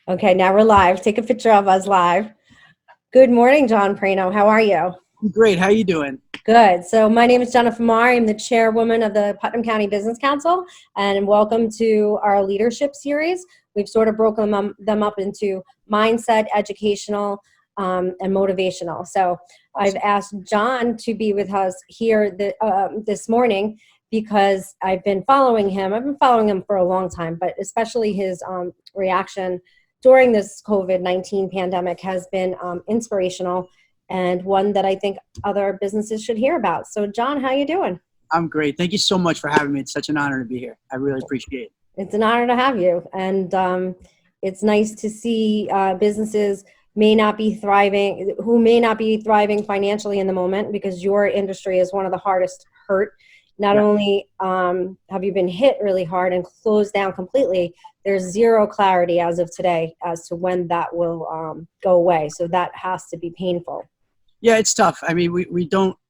Okay, now we're live. Take a picture of us live. Good morning, John Praino. How are you? Great. How you doing? Good. So my name is Jennifer Marr. I'm the chairwoman of the Putnam County Business Council, and welcome to our leadership series. We've sort of broken them up into mindset, educational, and motivational. So I've asked John to be with us here this morning because I've been following him. I've been following him for a long time, but especially his reaction during this COVID-19 pandemic has been inspirational, and one that I think other businesses should hear about. So John, how you doing? I'm great. Thank you so much for having me. It's such an honor to be here. I really appreciate it. It's an honor to have you. And it's nice to see businesses who may not be thriving financially in the moment, because your industry is one of the hardest hurt. Not Yeah. only have you been hit really hard and closed down completely, there's zero clarity as of today as to when that will go away. So that has to be painful. Yeah, it's tough. I mean, we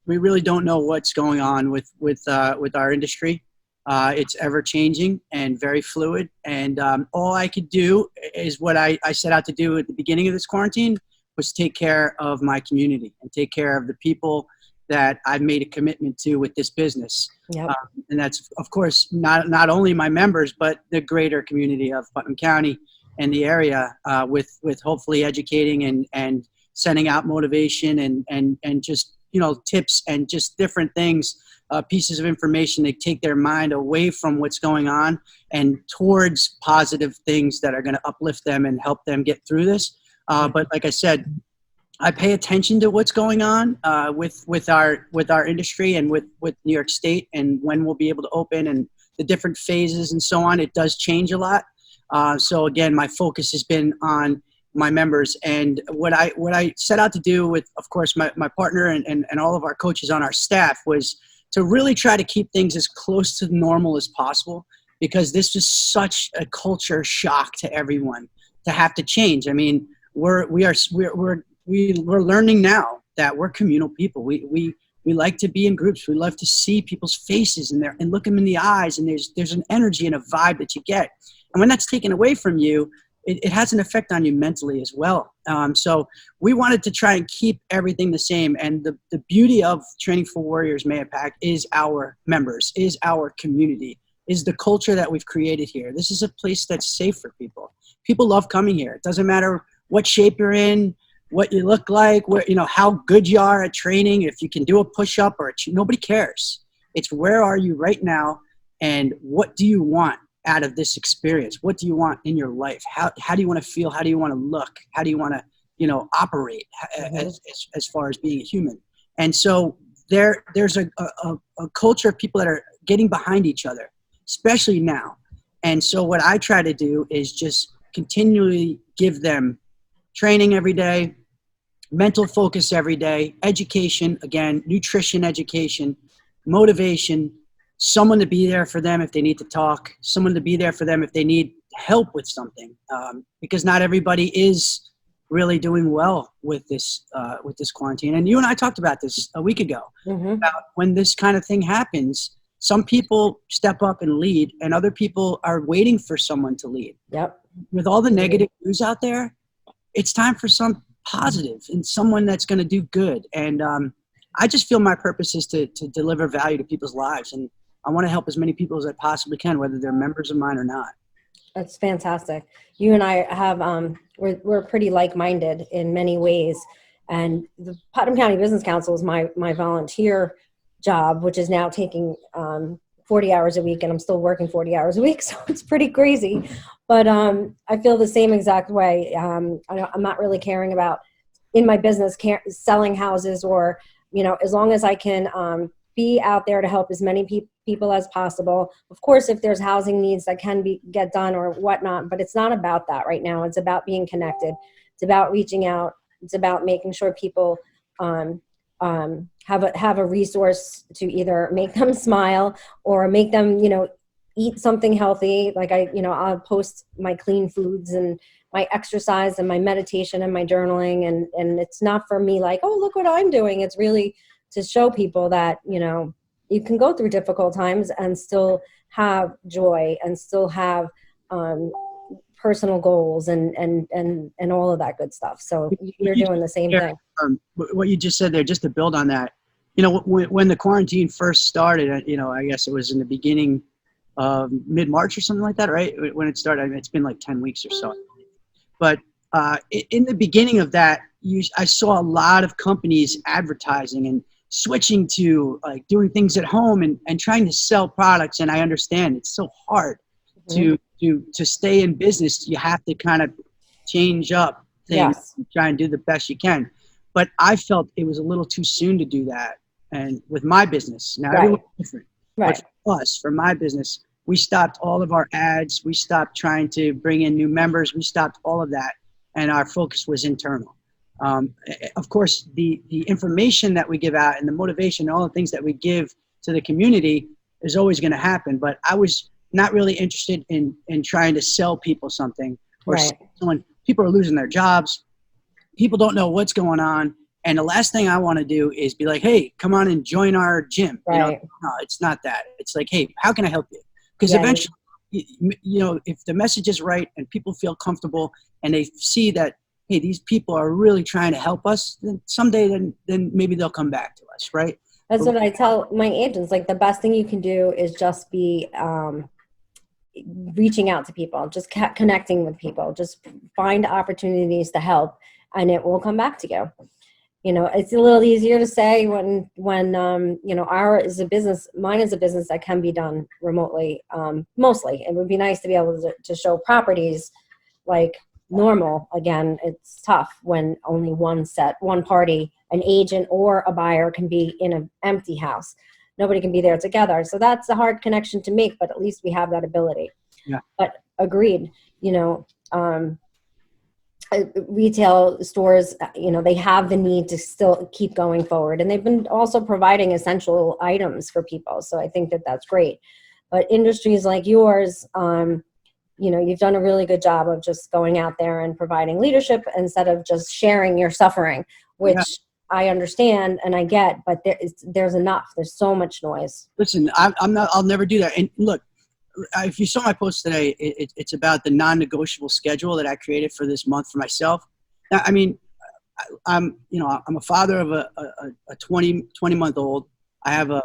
really don't know what's going on with our industry. It's ever changing and very fluid. And all I could do is what I set out to do at the beginning of this quarantine, was take care of my community and take care of the people that I've made a commitment to with this business. Yep. And that's, of course, not only my members, but the greater community of Putnam County and the area, with hopefully educating and sending out motivation and just, tips and just different things, pieces of information that take their mind away from what's going on and towards positive things that are going to uplift them and help them get through this. But like I said, I pay attention to what's going on with our industry and with New York State, and when we'll be able to open and the different phases and so on. It does change a lot. So again, my focus has been on my members, and what I set out to do with, of course, my partner and all of our coaches on our staff, was to really try to keep things as close to normal as possible, because this was such a culture shock to everyone to have to change. I mean, we're learning now that we're communal people. We like to be in groups. We love to see people's faces and look them in the eyes, and there's an energy and a vibe that you get. And when that's taken away from you, it has an effect on you mentally as well. So we wanted to try and keep everything the same. And the beauty of Training for Warriors Mayapack is our members, is our community, is the culture that we've created here. This is a place that's safe for people. People love coming here. It doesn't matter what shape you're in, what you look like, how good you are at training, if you can do a push-up nobody cares. It's where are you right now, and what do you want out of this experience? What do you want in your life? How do you want to feel? How do you want to look? How do you want to, operate as far as being a human? And so there's a culture of people that are getting behind each other, especially now. And so what I try to do is just continually give them training every day, mental focus every day, education, again, nutrition education, motivation, someone to be there for them if they need to talk, someone to be there for them if they need help with something, because not everybody is really doing well with this quarantine. And you and I talked about this a week ago, about when this kind of thing happens, some people step up and lead, and other people are waiting for someone to lead. Yep. With all the negative news out there, it's time for some positive and someone that's going to do good. And I just feel my purpose is to deliver value to people's lives. And I want to help as many people as I possibly can, whether they're members of mine or not. That's fantastic. You and I have, we're pretty like-minded in many ways. And the Putnam County Business Council is my volunteer job, which is now taking 40 hours a week, and I'm still working 40 hours a week. So it's pretty crazy. But I feel the same exact way. I'm not really caring about, in my business, selling houses, or, as long as I can be out there to help as many people as possible. Of course, if there's housing needs that can get done or whatnot, but it's not about that right now. It's about being connected. It's about reaching out. It's about making sure people have a resource to either make them smile or make them, eat something healthy. Like I'll post my clean foods and my exercise and my meditation and my journaling. And it's not for me like, oh, look what I'm doing. It's really to show people that, you can go through difficult times and still have joy and still have personal goals and all of that good stuff. So you're doing the same thing. What you just said there, just to build on that, when the quarantine first started, I guess it was in the beginning of mid-March or something like that, right? When it started, I mean, it's been like 10 weeks or so. But in the beginning of that, I saw a lot of companies advertising and switching to like doing things at home and trying to sell products. And I understand it's so hard to stay in business. You have to kind of change up things and try and do the best you can. But I felt it was a little too soon to do that. And with my business, now everyone's different. But for us, for my business, we stopped all of our ads. We stopped trying to bring in new members. We stopped all of that. And our focus was internal. Of course, the information that we give out and the motivation, all the things that we give to the community is always going to happen. But I was not really interested in trying to sell people something or someone. People are losing their jobs. People don't know what's going on. And the last thing I want to do is be like, hey, come on and join our gym. No, it's not that. It's like, hey, how can I help you? Because eventually, if the message is right and people feel comfortable and they see that, hey, these people are really trying to help us, then someday then maybe they'll come back to us, right? That's what I tell my agents. Like, the best thing you can do is just be reaching out to people, just connecting with people, just find opportunities to help, and it will come back to you. It's a little easier to say when mine is a business that can be done remotely. Mostly, it would be nice to be able to show properties like normal. Again, it's tough when only one party, an agent or a buyer, can be in an empty house. Nobody can be there together. So that's a hard connection to make, but at least we have that ability. Yeah. But agreed, retail stores, they have the need to still keep going forward, and they've been also providing essential items for people. So I think that that's great. But industries like yours, you've done a really good job of just going out there and providing leadership instead of just sharing your suffering, which I understand and I get, but there's enough. There's so much noise. Listen, I'll never do that. And look, if you saw my post today, it's about the non-negotiable schedule that I created for this month for myself. Now, I mean, I'm a father of a 20-month-old. I have a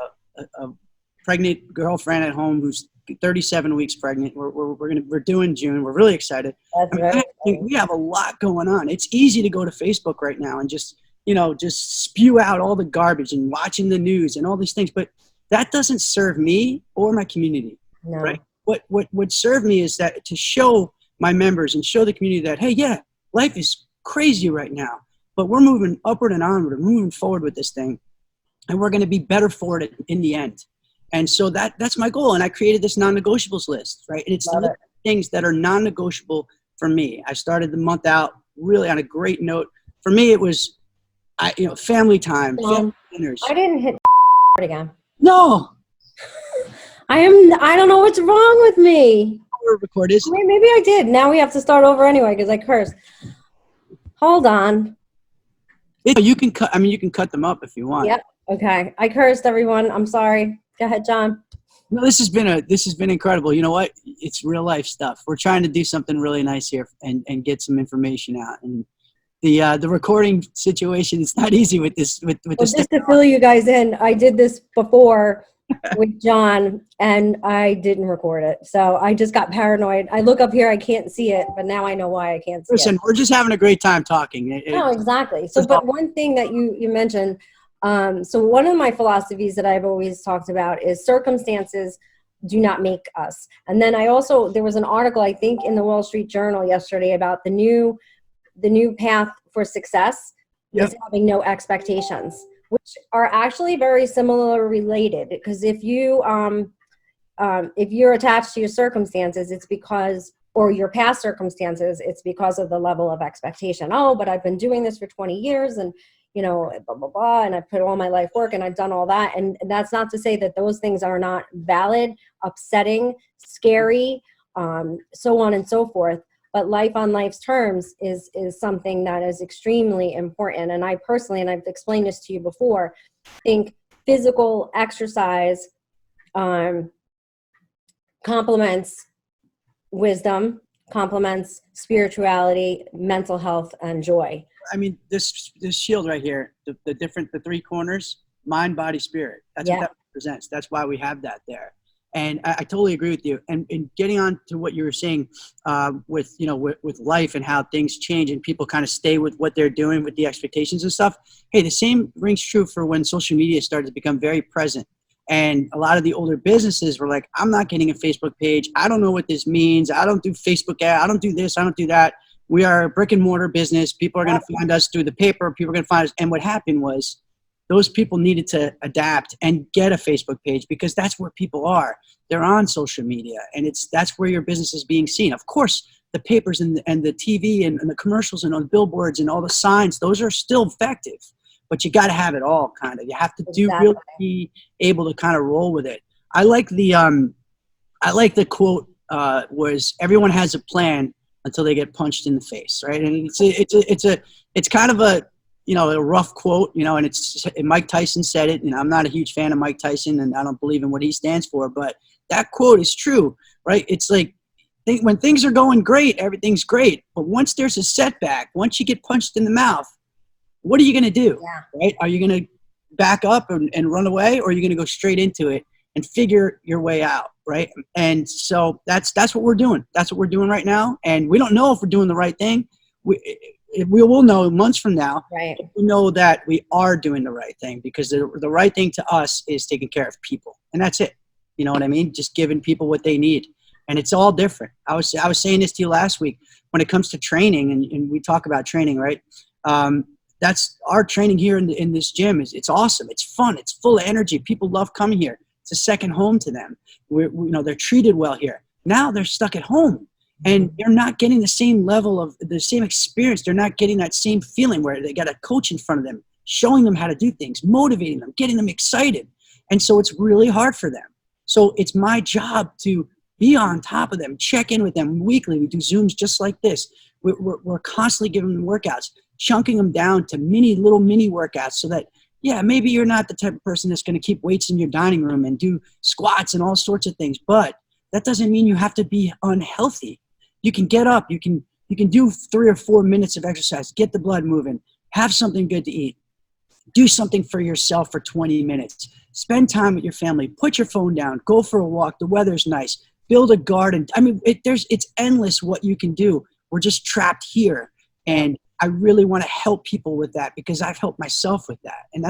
pregnant girlfriend at home who's 37 weeks pregnant. We're doing June. We're really excited. We have a lot going on. It's easy to go to Facebook right now and just spew out all the garbage and watching the news and all these things, but that doesn't serve me or my community. No. Right? What served me is that to show my members and show the community that, hey, yeah, life is crazy right now, but we're moving upward and onward. We're moving forward with this thing, and we're going to be better for it in the end. And so that's my goal. And I created this non-negotiables list, right? And it's the things that are non-negotiable for me. I started the month out really on a great note. For me, it was, family time, family dinners. I didn't hit again. No. I don't know what's wrong with me. Record is. Maybe I did. Now we have to start over anyway because I cursed. Hold on. You can cut them up if you want. Yep. Okay. I cursed, everyone. I'm sorry. Go ahead, John. No, this has been incredible. You know what? It's real life stuff. We're trying to do something really nice here and get some information out. And the recording situation is not easy with this. Just to fill you guys in, I did this before with John, and I didn't record it. So I just got paranoid. I look up here, I can't see it, but now I know why I can't see it. Listen, we're just having a great time talking. No, exactly. So, but one thing that you mentioned, so one of my philosophies that I've always talked about is circumstances do not make us. And then there was an article, I think, in the Wall Street Journal yesterday about the new path for success is having no expectations, which are actually very similar related. Because if you're attached to your circumstances, it's because, or your past circumstances, it's because of the level of expectation. Oh, but I've been doing this for 20 years and, blah, blah, blah, and I put all my life work and I've done all that. And that's not to say that those things are not valid, upsetting, scary, so on and so forth. But life on life's terms is something that is extremely important. And I personally, and I've explained this to you before, think physical exercise complements wisdom, complements spirituality, mental health, and joy. I mean, this shield right here, the three corners, mind, body, spirit. That's what that represents. That's why we have that there. And I totally agree with you. And getting on to what you were saying with life and how things change and people kind of stay with what they're doing with the expectations and stuff. Hey, the same rings true for when social media started to become very present. And a lot of the older businesses were like, I'm not getting a Facebook page. I don't know what this means. I don't do Facebook ad. I don't do this. I don't do that. We are a brick and mortar business. People are going to find us through the paper. People are going to find us. And what happened was those people needed to adapt and get a Facebook page because that's where people are. They're on social media, and that's where your business is being seen. Of course, the papers and the TV and the commercials and on the billboards and all the signs, those are still effective, but you got to have it all kind of. You have to really be able to kind of roll with it. I like the quote was everyone has a plan until they get punched in the face, right? And it's kind of a rough quote, and Mike Tyson said it, and I'm not a huge fan of Mike Tyson, and I don't believe in what he stands for, but that quote is true, right? It's like when things are going great, everything's great, but once there's a setback, once you get punched in the mouth, what are you going to do, right? Are you going to back up and run away, or are you going to go straight into it and figure your way out, right? And so that's what we're doing. That's what we're doing right now, and we don't know if we're doing the right thing. We will know months from now. Right. We know that we are doing the right thing because the right thing to us is taking care of people, and that's it. You know what I mean? Just giving people what they need, and it's all different. I was saying this to you last week when it comes to training, and we talk about training, right? That's our training here in this gym. It's awesome. It's fun. It's full of energy. People love coming here. It's a second home to them. They're treated well here. Now they're stuck at home. And they're not getting the same level of the same experience. They're not getting that same feeling where they got a coach in front of them, showing them how to do things, motivating them, getting them excited. And so it's really hard for them. So it's my job to be on top of them, check in with them weekly. We do Zooms just like this. We're constantly giving them workouts, chunking them down to little mini workouts so that, maybe you're not the type of person that's going to keep weights in your dining room and do squats and all sorts of things. But that doesn't mean you have to be unhealthy. You can get up, you can do 3 or 4 minutes of exercise, get the blood moving, have something good to eat, do something for yourself for 20 minutes, spend time with your family, put your phone down, go for a walk, the weather's nice, build a garden. I mean, it's endless what you can do. We're just trapped here. And I really want to help people with that because I've helped myself with that. And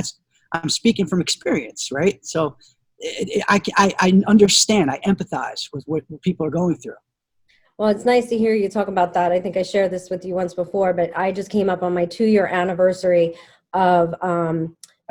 I'm speaking from experience, right? So I understand, I empathize with what people are going through. Well, it's nice to hear you talk about that. I think I shared this with you once before, but I just came up on my 2-year anniversary of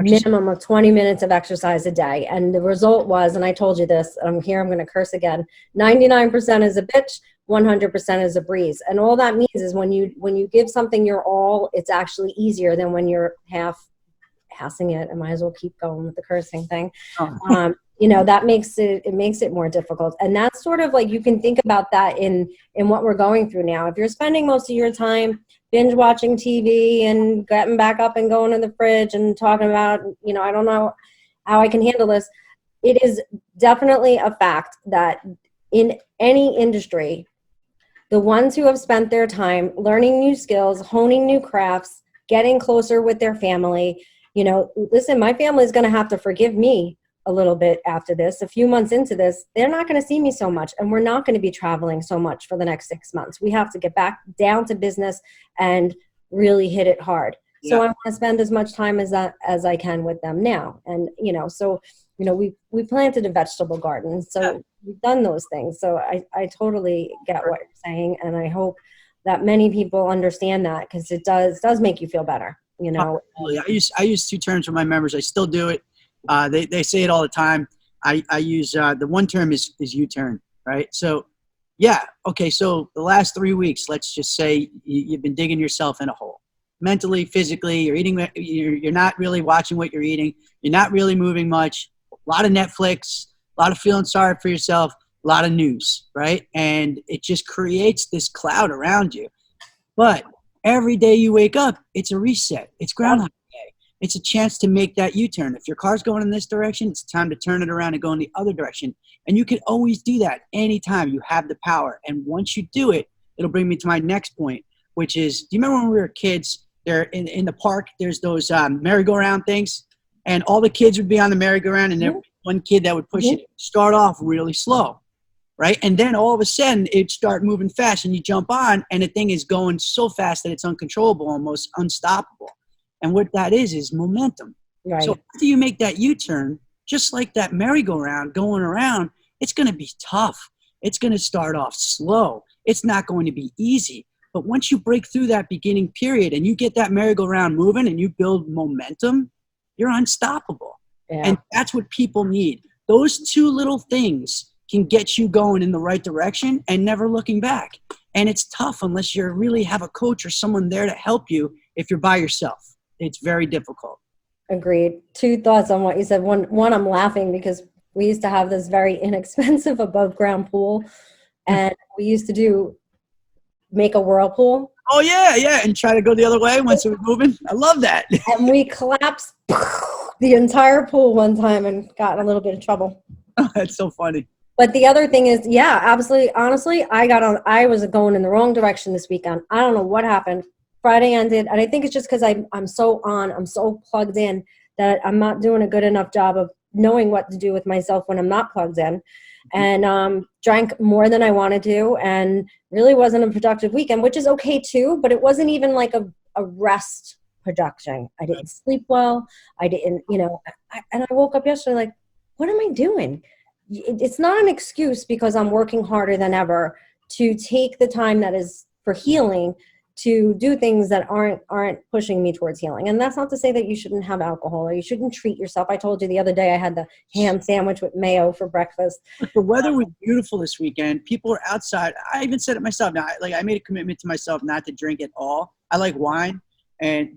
minimum of 20 minutes of exercise a day. And the result was, and I told you this, I'm going to curse again, 99% is a bitch, 100% is a breeze. And all that means is when you give something your all, it's actually easier than when you're half-assing it. I might as well keep going with the cursing thing. That makes it more difficult. And that's sort of like, you can think about that in what we're going through now. If you're spending most of your time binge watching TV and getting back up and going to the fridge and talking about, I don't know how I can handle this. It is definitely a fact that in any industry, the ones who have spent their time learning new skills, honing new crafts, getting closer with their family, listen, my family is going to have to forgive me a little bit after this. A few months into this, they're not going to see me so much, and we're not going to be traveling so much for the next 6 months. We have to get back down to business and really hit it hard. Yeah. So I want to spend as much time as I can with them now. And we planted a vegetable garden, so we've done those things. So I totally get what you're saying, and I hope that many people understand that, because it does make you feel better. I use 2 terms for my members. I still do it. They say it all the time. I use the one term is U-turn, right? So, okay. So the last 3 weeks, let's just say you've been digging yourself in a hole, mentally, physically. You're eating. You're not really watching what you're eating. You're not really moving much. A lot of Netflix. A lot of feeling sorry for yourself. A lot of news, right? And it just creates this cloud around you. But every day you wake up, it's a reset. It's Groundhog Day. It's a chance to make that U-turn. If your car's going in this direction, it's time to turn it around and go in the other direction. And you can always do that anytime. You have the power. And once you do it, it'll bring me to my next point, which is, do you remember when we were kids, there in the park, there's those merry-go-round things, and all the kids would be on the merry-go-round, and there would be one kid that would push it, start off really slow, right? And then all of a sudden it'd start moving fast, and you jump on, and the thing is going so fast that it's uncontrollable, almost unstoppable. And what that is momentum. Right. So after you make that U-turn, just like that merry-go-round going around, it's going to be tough. It's going to start off slow. It's not going to be easy. But once you break through that beginning period and you get that merry-go-round moving and you build momentum, you're unstoppable. Yeah. And that's what people need. Those two little things can get you going in the right direction and never looking back. And it's tough unless you really have a coach or someone there to help you. If you're by yourself, it's very difficult. Agreed. Two thoughts on what you said. One, I'm laughing because we used to have this very inexpensive above ground pool, and we used to make a whirlpool. Oh yeah, and try to go the other way once it was moving. I love that. And we collapsed the entire pool one time and got in a little bit of trouble. That's so funny. But the other thing is, yeah, absolutely. Honestly, I was going in the wrong direction this weekend. I don't know what happened. Friday ended, and I think it's just because I'm so plugged in that I'm not doing a good enough job of knowing what to do with myself when I'm not plugged in, and drank more than I wanted to, and really wasn't a productive weekend, which is okay too, but it wasn't even like a rest production. I didn't sleep well. I didn't, and I woke up yesterday like, what am I doing? It's not an excuse because I'm working harder than ever to take the time that is for healing to do things that aren't pushing me towards healing. And that's not to say that you shouldn't have alcohol or you shouldn't treat yourself. I told you the other day I had the ham sandwich with mayo for breakfast. The weather was beautiful this weekend. People were outside. I even said it myself. Now, I made a commitment to myself not to drink at all. I like wine,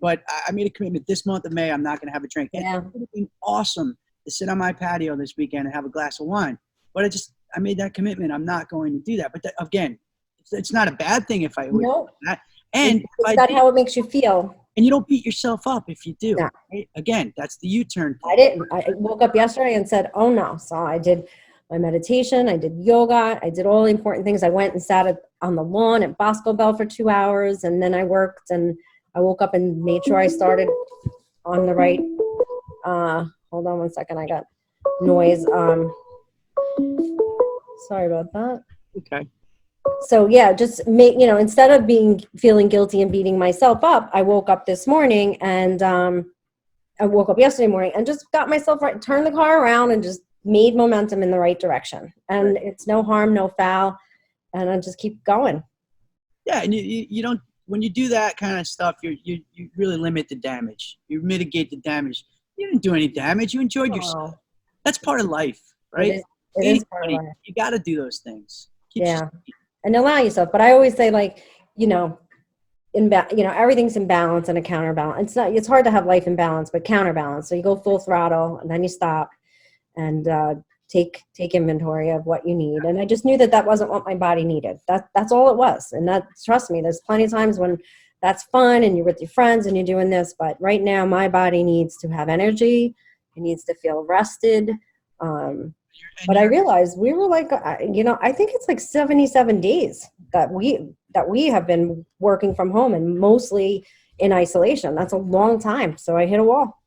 but I made a commitment this month of May I'm not going to have a drink. And it would have been awesome to sit on my patio this weekend and have a glass of wine. But I made that commitment. I'm not going to do that. But again, it's not a bad thing if I would do that. And it's not how it makes you feel. And you don't beat yourself up if you do. No. Right? Again, that's the U-turn. I didn't. I woke up yesterday and said, oh no. So I did my meditation. I did yoga. I did all the important things. I went and sat on the lawn at Bosco Bell for 2 hours. And then I worked, and I woke up and made sure I started on the right. Hold on one second. I got noise. Sorry about that. Okay. So yeah, just instead of feeling guilty and beating myself up, I woke up this morning and I woke up yesterday morning and just got myself right, turned the car around and just made momentum in the right direction. And it's no harm, no foul. And I just keep going. Yeah. And you don't, when you do that kind of stuff, you really limit the damage. You mitigate the damage. You didn't do any damage. You enjoyed yourself. That's part of life, right? It is part of life. You got to do those things. And allow yourself. But I always say, everything's in balance and a counterbalance. It's hard to have life in balance, but counterbalance. So you go full throttle and then you stop and take inventory of what you need. And I just knew that wasn't what my body needed. That's all it was. And trust me, there's plenty of times when that's fun and you're with your friends and you're doing this. But right now my body needs to have energy. It needs to feel rested. But I realized we were I think it's like 77 days that we have been working from home and mostly in isolation. That's a long time. So I hit a wall.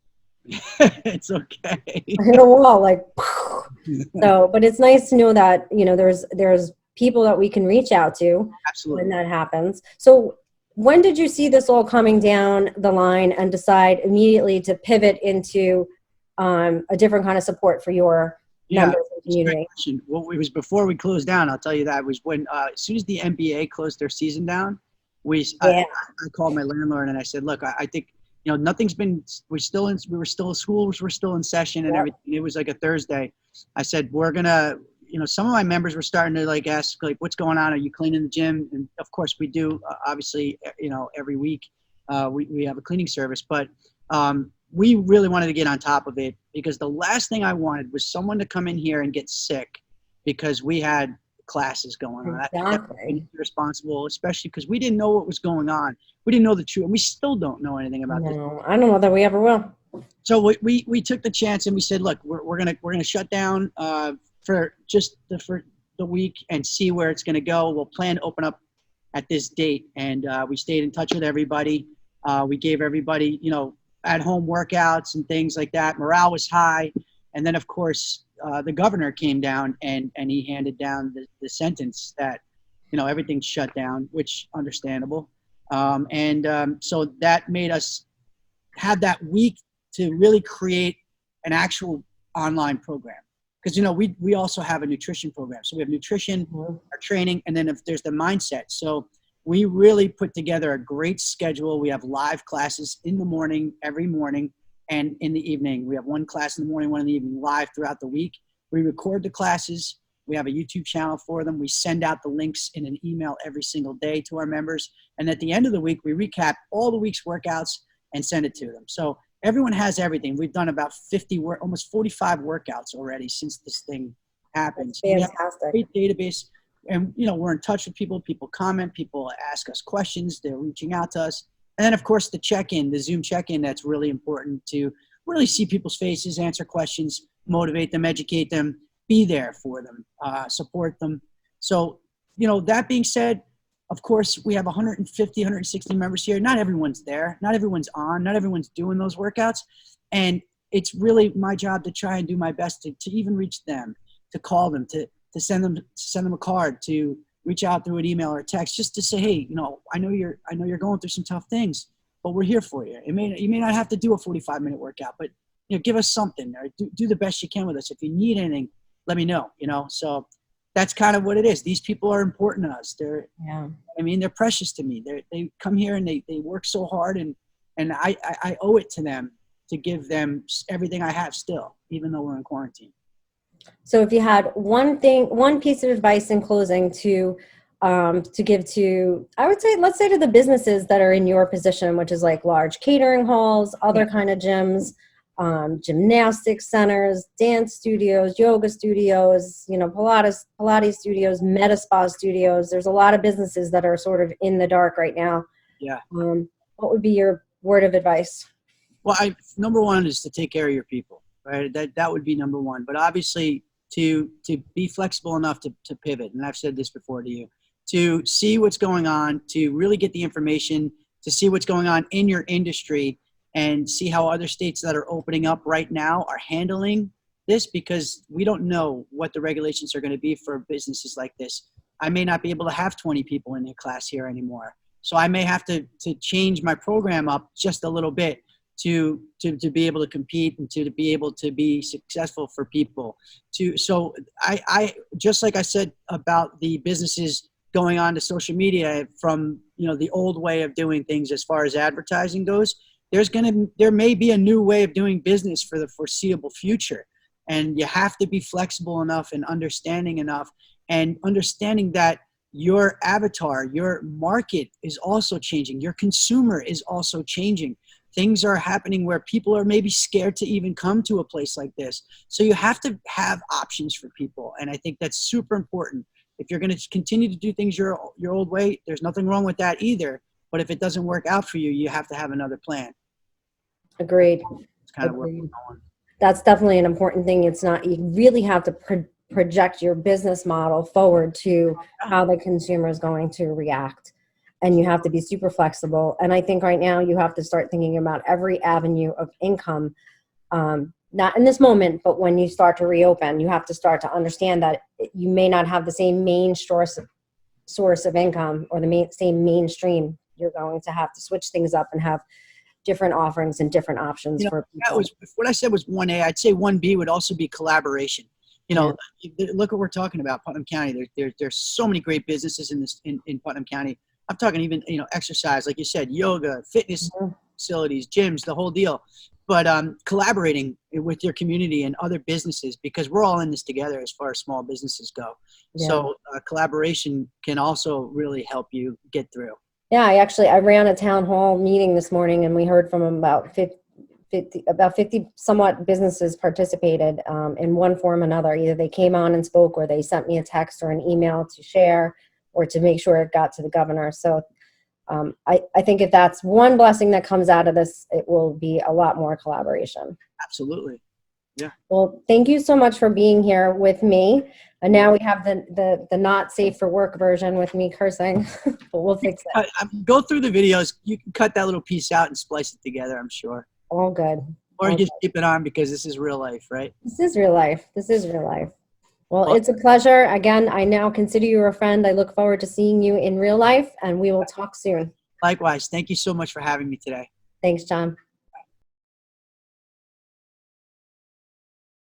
It's okay. I hit a wall so, but it's nice to know that, there's people that we can reach out to. Absolutely. When that happens. So when did you see this all coming down the line and decide immediately to pivot into a different kind of support for your members of the community? Well, it was before we closed down. I'll tell you that. It was when as soon as the NBA closed their season down, I called my landlord and I said, look, I think nothing's been. Schools were still in session and everything. It was like a Thursday. I said we're gonna. Some of my members were starting to ask what's going on? Are you cleaning the gym? And of course we do. Obviously, every week we have a cleaning service, but we really wanted to get on top of it because the last thing I wanted was someone to come in here and get sick because we had classes going on. Exactly. Responsible, especially because we didn't know what was going on. We didn't know the truth, and we still don't know anything about this. I don't know that we ever will. So we took the chance and we said, look, we're gonna shut down for the week and see where it's gonna go. We'll plan to open up at this date. And we stayed in touch with everybody. We gave everybody, at-home workouts and things like that. Morale was high. And then, of course, the governor came down and he handed down the sentence that, everything's shut down, which understandable. So that made us have that week to really create an actual online program. Because, we also have a nutrition program. So we have nutrition, our training, and then if there's the mindset. So we really put together a great schedule. We have live classes in the morning, every morning, and in the evening. We have one class in the morning, one in the evening, live throughout the week. We record the classes. We have a YouTube channel for them. We send out the links in an email every single day to our members. And at the end of the week, we recap all the week's workouts and send it to them. So everyone has everything. We've done about almost 45 workouts already since this thing happened. So Fantastic. We have a great database. And, we're in touch with people. People comment. People ask us questions. They're reaching out to us. And then, of course, the check-in, the Zoom check-in, that's really important to really see people's faces, answer questions, motivate them, educate them, be there for them, support them. So, that being said, of course, we have 150, 160 members here. Not everyone's there. Not everyone's on. Not everyone's doing those workouts. And it's really my job to try and do my best to even reach them, to call them, to send them a card, to reach out through an email or a text, just to say, hey, I know you're going through some tough things, but we're here for you. You may not have to do a 45-minute workout, but give us something, or do the best you can with us. If you need anything, let me know. So that's kind of what it is. These people are important to us. They're precious to me. They come here and they work so hard, and I owe it to them to give them everything I have still, even though we're in quarantine. So if you had one piece of advice in closing to give to, I would say, let's say to the businesses that are in your position, which is like large catering halls, other kind of gyms, gymnastics centers, dance studios, yoga studios, Pilates studios, Meta Spa studios. There's a lot of businesses that are sort of in the dark right now. Yeah. What would be your word of advice? Well, number one is to take care of your people. Right, that would be number one. But obviously, to be flexible enough to pivot, and I've said this before to you, to see what's going on, to really get the information, to see what's going on in your industry, and see how other states that are opening up right now are handling this, because we don't know what the regulations are going to be for businesses like this. I may not be able to have 20 people in a class here anymore, so I may have to change my program up just a little bit to be able to compete and to be able to be successful for people. So I just like I said about the businesses going on to social media from the old way of doing things as far as advertising goes, there may be a new way of doing business for the foreseeable future, and you have to be flexible enough and understanding enough, and understanding that your avatar, your market is also changing, your consumer is also changing. Things are happening where people are maybe scared to even come to a place like this. So you have to have options for people. And I think that's super important. If you're going to continue to do things your old way, there's nothing wrong with that either. But if it doesn't work out for you, you have to have another plan. Agreed. It's kind of where we're going. That's definitely an important thing. It's not, you really have to project your business model forward to how the consumer is going to react. And you have to be super flexible. And I think right now you have to start thinking about every avenue of income, not in this moment, but when you start to reopen, you have to start to understand that you may not have the same main source of income or the same mainstream. You're going to have to switch things up and have different offerings and different options for people. That was what I said was 1A. I'd say 1B would also be collaboration. Look what we're talking about, Putnam County. There's so many great businesses in Putnam County. I'm talking even, exercise, like you said, yoga, fitness facilities, gyms, the whole deal. But collaborating with your community and other businesses, because we're all in this together as far as small businesses go. Yeah. So collaboration can also really help you get through. Yeah, I ran a town hall meeting this morning, and we heard from about 50 somewhat businesses participated in one form or another. Either they came on and spoke, or they sent me a text or an email to share, or to make sure it got to the governor. So I think if that's one blessing that comes out of this, it will be a lot more collaboration. Absolutely. Yeah. Well, thank you so much for being here with me. And now we have the not safe for work version with me cursing, but we'll fix that. Go through the videos. You can cut that little piece out and splice it together, I'm sure. All good. Or All just good. keep it on because this is real life, right? This is real life. This is real life. Well, Well, it's a pleasure. Again, I now consider you a friend. I look forward to seeing you in real life, and we will talk soon. likewise. Thank you so much for having me today. Thanks, John.